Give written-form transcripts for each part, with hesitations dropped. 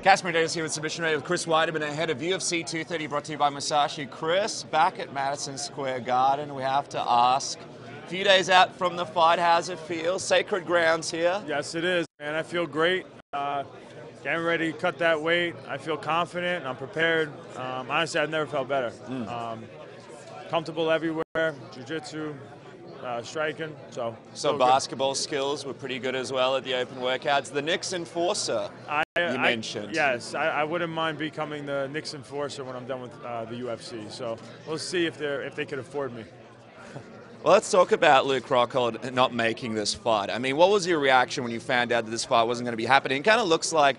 Casimir Davis here with Submission Ready with Chris Weidman ahead of UFC 230, brought to you by Musashi. Chris, back at Madison Square Garden, we have to ask, a few days out from the fight, how's it feel? Sacred grounds here. Yes, it is, man. I feel great. Getting ready to cut that weight. I feel confident. I'm prepared. Honestly, I've never felt better. Comfortable everywhere, jiu-jitsu, striking. So basketball skills were pretty good as well at the open workouts. The Knicks enforcer, you mentioned. Yes, I wouldn't mind becoming the Knicks enforcer when I'm done with the UFC. So we'll see if they could afford me. Well, let's talk about Luke Rockhold not making this fight. I mean, what was your reaction when you found out that this fight wasn't going to be happening? It kind of looked like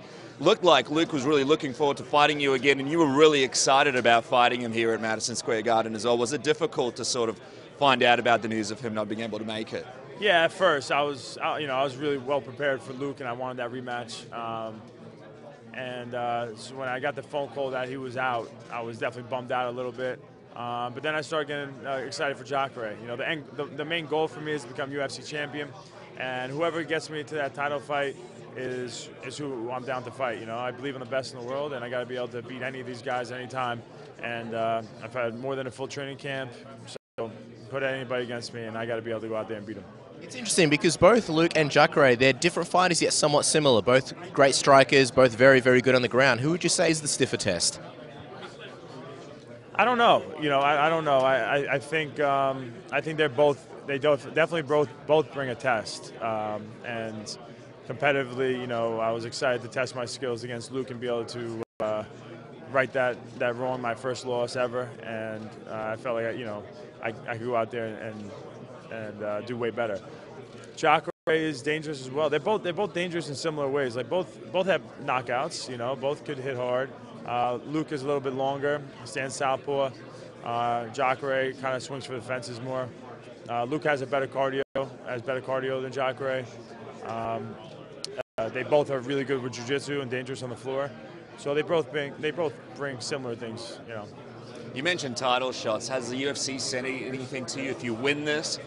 Luke was really looking forward to fighting you again, and you were really excited about fighting him here at Madison Square Garden as well. Was it difficult to sort of find out about the news of him not being able to make it? Yeah, at first I was really well prepared for Luke, and I wanted that rematch. So when I got the phone call that he was out, I was definitely bummed out a little bit. But then I started getting excited for Jacare. You know, the main goal for me is to become UFC champion, and whoever gets me to that title fight is who I'm down to fight. You know, I believe in the best in the world, and I got to be able to beat any of these guys anytime. And I've had more than a full training camp, so put anybody against me, and I got to be able to go out there and beat them. It's interesting because both Luke and Jacare, they're different fighters yet somewhat similar. Both great strikers, both very, very good on the ground. Who would you say is the stiffer test? I don't know. You know, I don't know. I think they're both. They definitely both bring a test. And competitively, you know, I was excited to test my skills against Luke and be able to right that wrong, my first loss ever. And I felt like I could go out there and do way better. Jacare is dangerous as well. They're both dangerous in similar ways. Like both have knockouts. You know, both could hit hard. Luke is a little bit longer, stands southpaw. Jacare kind of swings for the fences more. Luke has better cardio than Jacare. They both are really good with jiu-jitsu and dangerous on the floor. So they both bring similar things, you know. You mentioned title shots. Has the UFC said anything to you if you win this?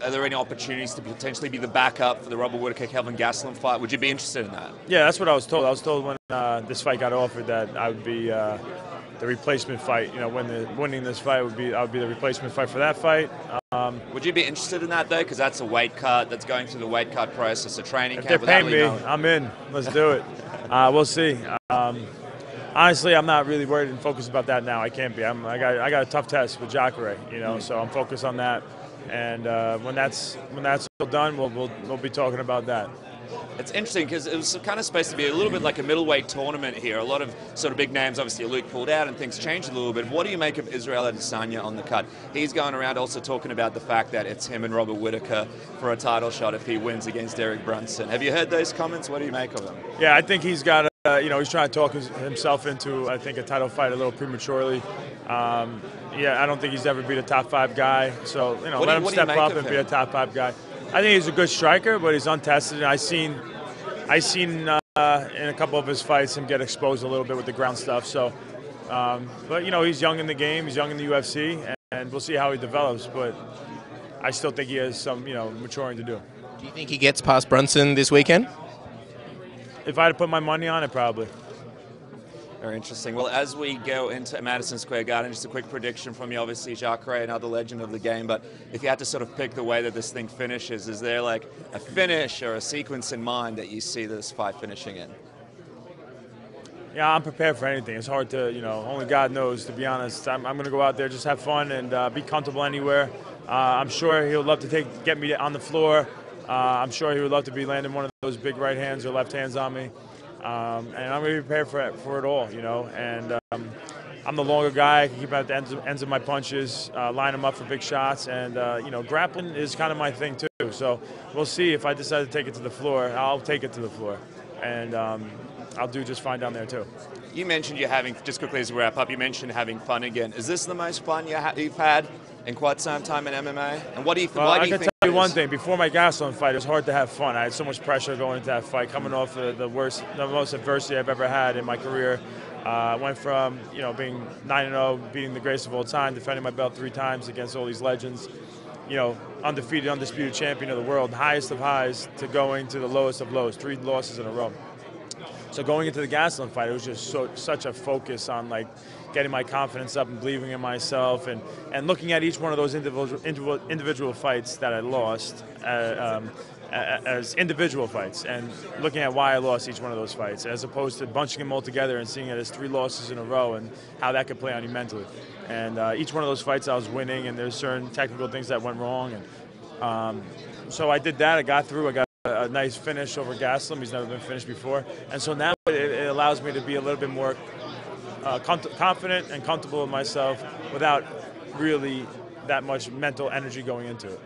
Are there any opportunities to potentially be the backup for the Robert Whittaker-Kelvin Gastelum fight? Would you be interested in that? Yeah, that's what I was told. I was told when this fight got offered that I would be the replacement fight. You know, winning this fight I would be the replacement fight for that fight. Would you be interested in that though? Because that's a weight cut. That's going through the weight cut process, a training camp. If they're paying me, I'm in. Let's do it. We'll see. Honestly, I'm not really worried and focused about that now. I can't be. I got a tough test with Jacare, you know, so I'm focused on that. And when that's all done, we'll be talking about that. It's interesting because it was kind of supposed to be a little bit like a middleweight tournament here. A lot of sort of big names, obviously Luke pulled out and things changed a little bit. What do you make of Israel Adesanya on the cut? He's going around also talking about the fact that it's him and Robert Whittaker for a title shot if he wins against Derek Brunson. Have you heard those comments? What do you make of them? Yeah, I think he's got he's trying to talk himself into, I think, a title fight a little prematurely. Yeah, I don't think he's ever beat a top 5 guy. So, you know, let him step up and be a top 5 guy. I think he's a good striker, but he's untested. And I seen in a couple of his fights him get exposed a little bit with the ground stuff. So, but you know, he's young in the game. He's young in the UFC, and we'll see how he develops. But I still think he has some, you know, maturing to do. Do you think he gets past Brunson this weekend? If I had to put my money on it, probably. Very interesting. Well, as we go into Madison Square Garden, just a quick prediction from you. Obviously, Jacare, another legend of the game, but if you had to sort of pick the way that this thing finishes, is there like a finish or a sequence in mind that you see this fight finishing in? Yeah, I'm prepared for anything. It's hard to, you know, only God knows, to be honest. I'm going to go out there, just have fun and be comfortable anywhere. I'm sure he'll love to get me on the floor. I'm sure he would love to be landing one of those big right hands or left hands on me. And I'm going to be prepared for it all, you know. And I'm the longer guy. I can keep out the ends of my punches, line them up for big shots. And, you know, grappling is kind of my thing, too. So we'll see. If I decide to take it to the floor, I'll take it to the floor. And I'll do just fine down there, too. You mentioned you're having, just quickly as we wrap up, you mentioned having fun again. Is this the most fun you've had in quite some time in MMA? And what do you think? I can tell you one thing. Before my Gastelum fight, it was hard to have fun. I had so much pressure going into that fight, coming off the most adversity I've ever had in my career. I went from, you know, being 9-0, beating the greatest of all time, defending my belt 3 times against all these legends, you know, undefeated, undisputed champion of the world, highest of highs, to going to the lowest of lows, 3 losses in a row. So going into the Gastelum fight, it was just such a focus on like getting my confidence up and believing in myself, and looking at each one of those individual fights that I lost as individual fights, and looking at why I lost each one of those fights, as opposed to bunching them all together and seeing it as 3 losses in a row and how that could play on you mentally. And each one of those fights I was winning, and there's certain technical things that went wrong, and so I did that. I got through. I got a nice finish over Gastelum. He's never been finished before, and so now it allows me to be a little bit more confident and comfortable with myself without really that much mental energy going into it.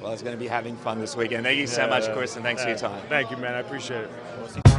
Well, it's going to be having fun this weekend. Thank you so much, Chris, and thanks for your time. Thank you, man. I appreciate it.